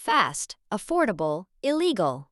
fast, affordable, illegal.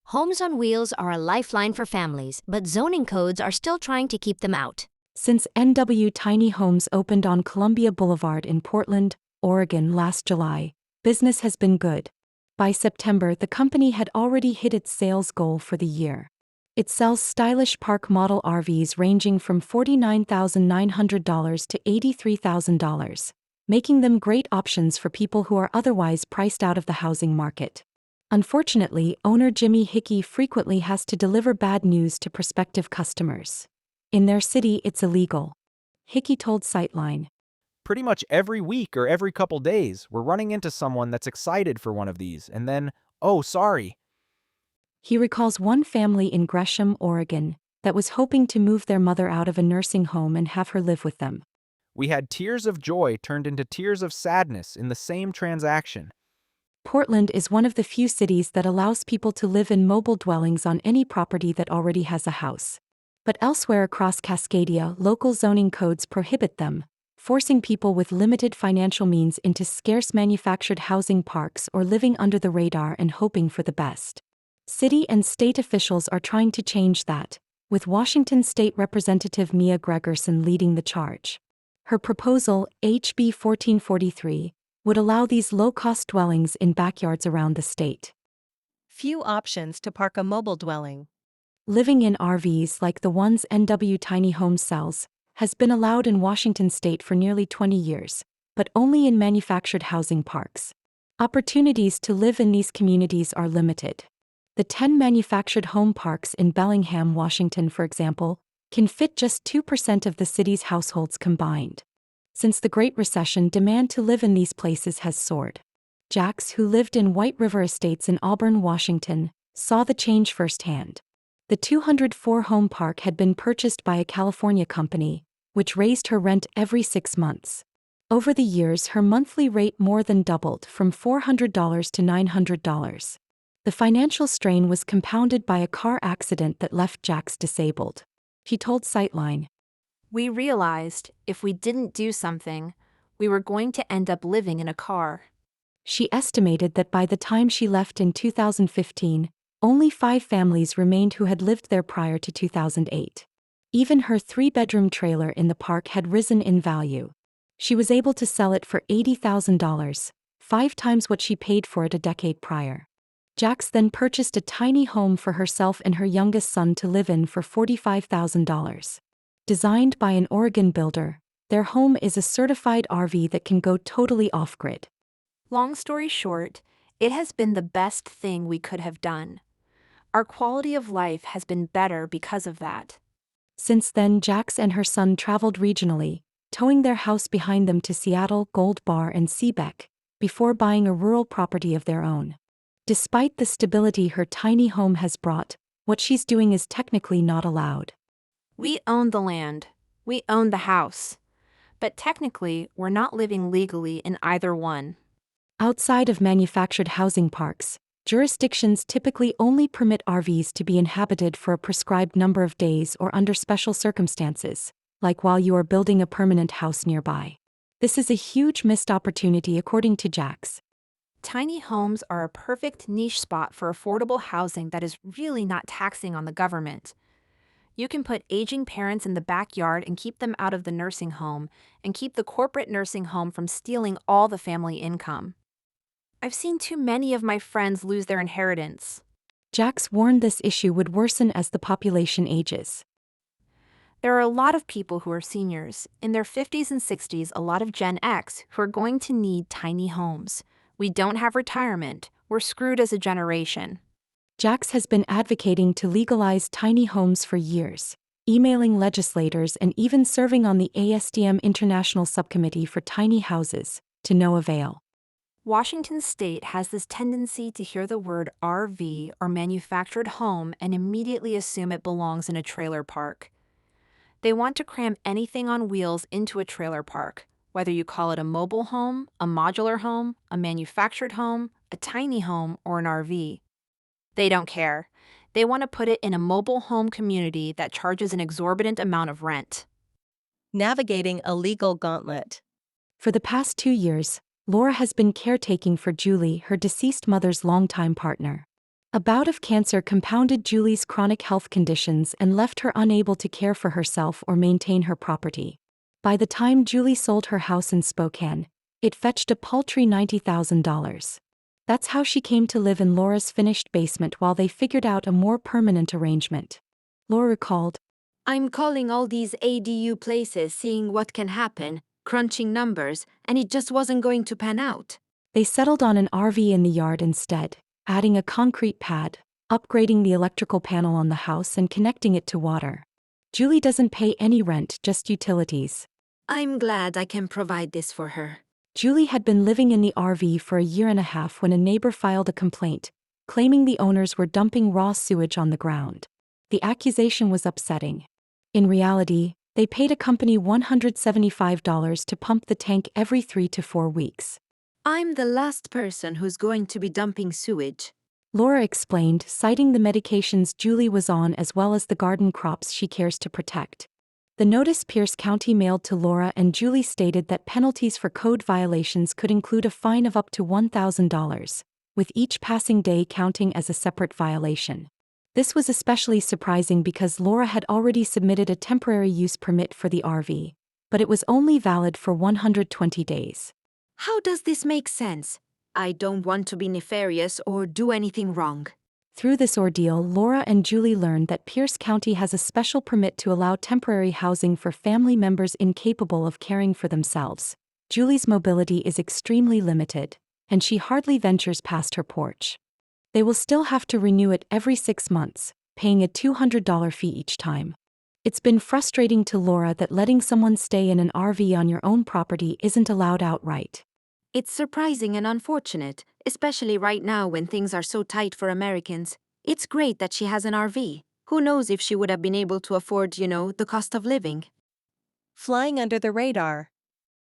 Homes on wheels are a lifeline for families, but zoning codes are still trying to keep them out. Since NW Tiny Homes opened on Columbia Boulevard in Portland, Oregon last July, business has been good. By September, the company had already hit its sales goal for the year. It sells stylish park model RVs ranging from $49,900 to $83,000, making them great options for people who are otherwise priced out of the housing market. Unfortunately, owner Jimmy Hickey frequently has to deliver bad news to prospective customers. In their city, it's illegal. Hickey told Sightline. Pretty much every week or every couple days, we're running into someone that's excited for one of these, and then, oh, sorry. He recalls one family in Gresham, Oregon, that was hoping to move their mother out of a nursing home and have her live with them. We had tears of joy turned into tears of sadness in the same transaction. Portland is one of the few cities that allows people to live in mobile dwellings on any property that already has a house. But elsewhere across Cascadia, local zoning codes prohibit them, forcing people with limited financial means into scarce manufactured housing parks or living under the radar and hoping for the best. City and state officials are trying to change that, with Washington State Representative Mia Gregerson leading the charge. Her proposal, HB 1443, would allow these low-cost dwellings in backyards around the state. Few options to park a mobile dwelling. Living in RVs like the ones NW Tiny Homes sells has been allowed in Washington state for nearly 20 years, but only in manufactured housing parks. Opportunities to live in these communities are limited. The 10 manufactured home parks in Bellingham, Washington, for example, can fit just 2% of the city's households combined. Since the Great Recession, demand to live in these places has soared. Jax, who lived in White River Estates in Auburn, Washington, saw the change firsthand. The 204-home park had been purchased by a California company, which raised her rent every 6 months. Over the years, her monthly rate more than doubled from $400 to $900. The financial strain was compounded by a car accident that left Jax disabled. He told Sightline. We realized if we didn't do something, we were going to end up living in a car. She estimated that by the time she left in 2015, only 5 families remained who had lived there prior to 2008. Even her 3-bedroom trailer in the park had risen in value. She was able to sell it for $80,000, 5 times what she paid for it a decade prior. Jax then purchased a tiny home for herself and her youngest son to live in for $45,000. Designed by an Oregon builder, their home is a certified RV that can go totally off-grid. Long story short, it has been the best thing we could have done. Our quality of life has been better because of that. Since then, Jax and her son traveled regionally, towing their house behind them to Seattle, Gold Bar, and Seebeck, before buying a rural property of their own. Despite the stability her tiny home has brought, what she's doing is technically not allowed. We own the land. We own the house. But technically, we're not living legally in either one. Outside of manufactured housing parks, jurisdictions typically only permit RVs to be inhabited for a prescribed number of days or under special circumstances, like while you are building a permanent house nearby. This is a huge missed opportunity, according to Jax. Tiny homes are a perfect niche spot for affordable housing that is really not taxing on the government. You can put aging parents in the backyard and keep them out of the nursing home, and keep the corporate nursing home from stealing all the family income. I've seen too many of my friends lose their inheritance. Jax warned this issue would worsen as the population ages. There are a lot of people who are seniors, in their 50s and 60s, a lot of Gen X, who are going to need tiny homes. We don't have retirement. We're screwed as a generation. Jax has been advocating to legalize tiny homes for years, emailing legislators and even serving on the ASTM International Subcommittee for Tiny Houses, to no avail. Washington State has this tendency to hear the word RV or manufactured home and immediately assume it belongs in a trailer park. They want to cram anything on wheels into a trailer park, whether you call it a mobile home, a modular home, a manufactured home, a tiny home, or an RV. They don't care. They want to put it in a mobile home community that charges an exorbitant amount of rent. Navigating a legal gauntlet. For the past 2 years, Laura has been caretaking for Julie, her deceased mother's longtime partner. A bout of cancer compounded Julie's chronic health conditions and left her unable to care for herself or maintain her property. By the time Julie sold her house in Spokane, it fetched a paltry $90,000. That's how she came to live in Laura's finished basement while they figured out a more permanent arrangement. Laura recalled, I'm calling all these ADU places, seeing what can happen, crunching numbers, and it just wasn't going to pan out. They settled on an RV in the yard instead, adding a concrete pad, upgrading the electrical panel on the house and connecting it to water. Julie doesn't pay any rent, just utilities. I'm glad I can provide this for her. Julie had been living in the RV for a year and a half when a neighbor filed a complaint, claiming the owners were dumping raw sewage on the ground. The accusation was upsetting. In reality, they paid a company $175 to pump the tank every 3 to 4 weeks. I'm the last person who's going to be dumping sewage, Laura explained, citing the medications Julie was on as well as the garden crops she cares to protect. The notice Pierce County mailed to Laura and Julie stated that penalties for code violations could include a fine of up to $1,000, with each passing day counting as a separate violation. This was especially surprising because Laura had already submitted a temporary use permit for the RV, but it was only valid for 120 days. How does this make sense? I don't want to be nefarious or do anything wrong. Through this ordeal, Laura and Julie learned that Pierce County has a special permit to allow temporary housing for family members incapable of caring for themselves. Julie's mobility is extremely limited, and she hardly ventures past her porch. They will still have to renew it every 6 months, paying a $200 fee each time. It's been frustrating to Laura that letting someone stay in an RV on your own property isn't allowed outright. It's surprising and unfortunate, especially right now when things are so tight for Americans. It's great that she has an RV. Who knows if she would have been able to afford, the cost of living. Flying under the radar.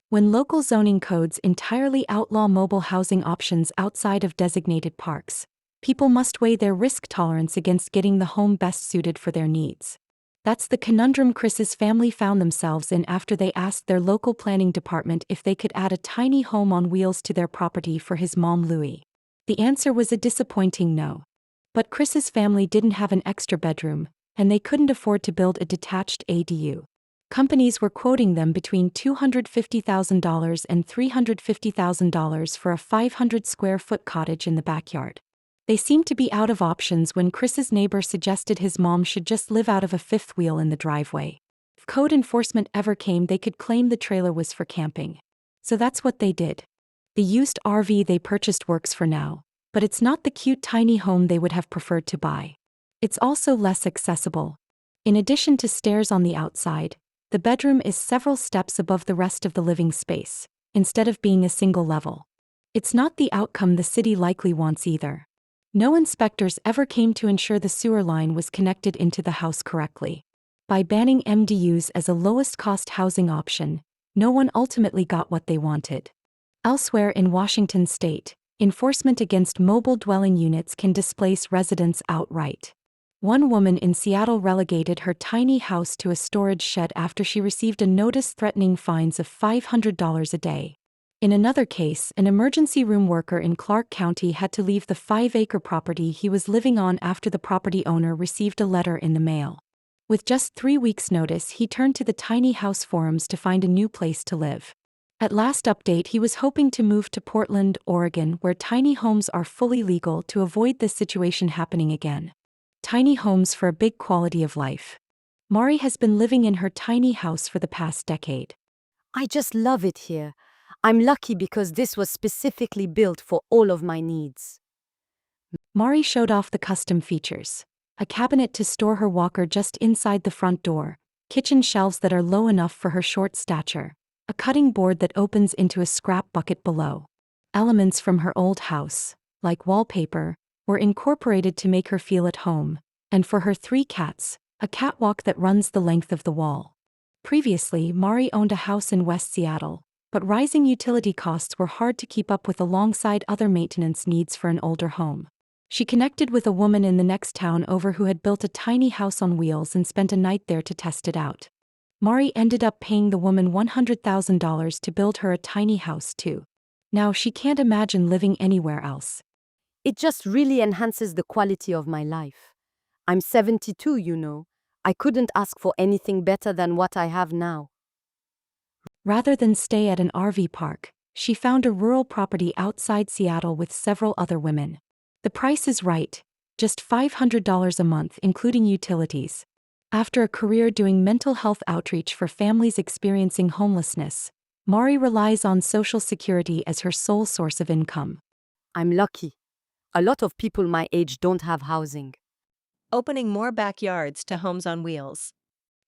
When local zoning codes entirely outlaw mobile housing options outside of designated parks, people must weigh their risk tolerance against getting the home best suited for their needs. That's the conundrum Chris's family found themselves in after they asked their local planning department if they could add a tiny home on wheels to their property for his mom Louie. The answer was a disappointing no. But Chris's family didn't have an extra bedroom, and they couldn't afford to build a detached ADU. Companies were quoting them between $250,000 and $350,000 for a 500-square-foot cottage in the backyard. They seemed to be out of options when Chris's neighbor suggested his mom should just live out of a fifth wheel in the driveway. If code enforcement ever came, they could claim the trailer was for camping. So that's what they did. The used RV they purchased works for now, but it's not the cute tiny home they would have preferred to buy. It's also less accessible. In addition to stairs on the outside, the bedroom is several steps above the rest of the living space, instead of being a single level. It's not the outcome the city likely wants either. No inspectors ever came to ensure the sewer line was connected into the house correctly. By banning MDUs as a lowest-cost housing option, no one ultimately got what they wanted. Elsewhere in Washington state, enforcement against mobile dwelling units can displace residents outright. One woman in Seattle relegated her tiny house to a storage shed after she received a notice threatening fines of $500 a day. In another case, an emergency room worker in Clark County had to leave the 5-acre property he was living on after the property owner received a letter in the mail. With just 3 weeks' notice, he turned to the tiny house forums to find a new place to live. At last update, he was hoping to move to Portland, Oregon, where tiny homes are fully legal, to avoid this situation happening again. Tiny homes for a big quality of life. Mari has been living in her tiny house for the past decade. I just love it here. I'm lucky because this was specifically built for all of my needs. Mari showed off the custom features. A cabinet to store her walker just inside the front door, kitchen shelves that are low enough for her short stature, a cutting board that opens into a scrap bucket below. Elements from her old house, like wallpaper, were incorporated to make her feel at home, and for her 3 cats, a catwalk that runs the length of the wall. Previously, Mari owned a house in West Seattle, but rising utility costs were hard to keep up with alongside other maintenance needs for an older home. She connected with a woman in the next town over who had built a tiny house on wheels and spent a night there to test it out. Mari ended up paying the woman $100,000 to build her a tiny house too. Now she can't imagine living anywhere else. It just really enhances the quality of my life. I'm 72, you know. I couldn't ask for anything better than what I have now. Rather than stay at an RV park, she found a rural property outside Seattle with several other women. The price is right, just $500 a month including utilities. After a career doing mental health outreach for families experiencing homelessness, Mari relies on Social Security as her sole source of income. I'm lucky. A lot of people my age don't have housing. Opening more backyards to Homes on Wheels.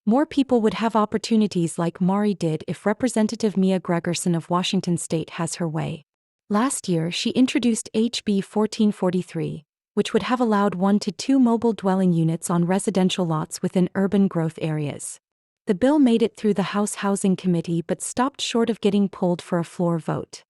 More people would have opportunities like Mari did if Representative Mia Gregerson of Washington State has her way. Last year, she introduced HB 1443, which would have allowed 1 to 2 mobile dwelling units on residential lots within urban growth areas. The bill made it through the House Housing Committee but stopped short of getting pulled for a floor vote.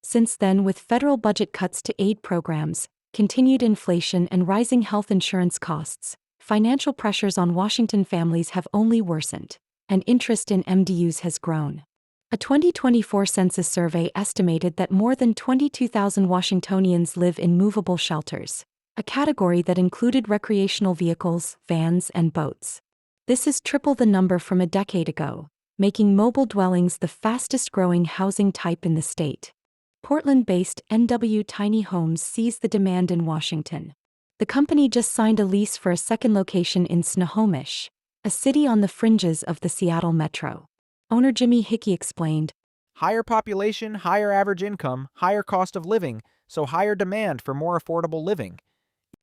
Since then, with federal budget cuts to aid programs, continued inflation and rising health insurance costs, financial pressures on Washington families have only worsened, and interest in MDUs has grown. A 2024 census survey estimated that more than 22,000 Washingtonians live in movable shelters, a category that included recreational vehicles, vans, and boats. This is triple the number from a decade ago, making mobile dwellings the fastest-growing housing type in the state. Portland-based NW Tiny Homes sees the demand in Washington. The company just signed a lease for a second location in Snohomish, a city on the fringes of the Seattle metro. Owner Jimmy Hickey explained, Higher population, higher average income, higher cost of living, so higher demand for more affordable living.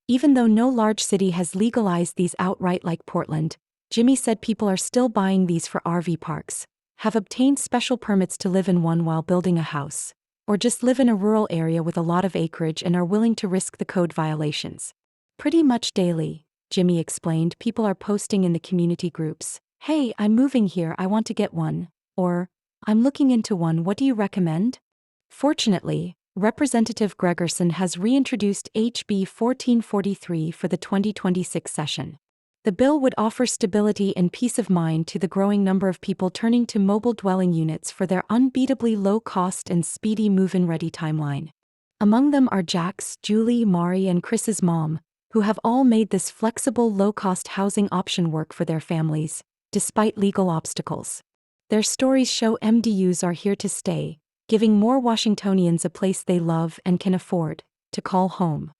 Even though no large city has legalized these outright like Portland, Jimmy said people are still buying these for RV parks, have obtained special permits to live in one while building a house, or just live in a rural area with a lot of acreage and are willing to risk the code violations. Pretty much daily, Jimmy explained, people are posting in the community groups, "Hey, I'm moving here, I want to get one," or, "I'm looking into one, what do you recommend?" Fortunately, Representative Gregerson has reintroduced HB 1443 for the 2026 session. The bill would offer stability and peace of mind to the growing number of people turning to mobile dwelling units for their unbeatably low cost and speedy move-in ready timeline. Among them are Jack's, Julie, Mari, and Chris's mom, who have all made this flexible low-cost housing option work for their families, despite legal obstacles. Their stories show MDUs are here to stay, giving more Washingtonians a place they love and can afford to call home.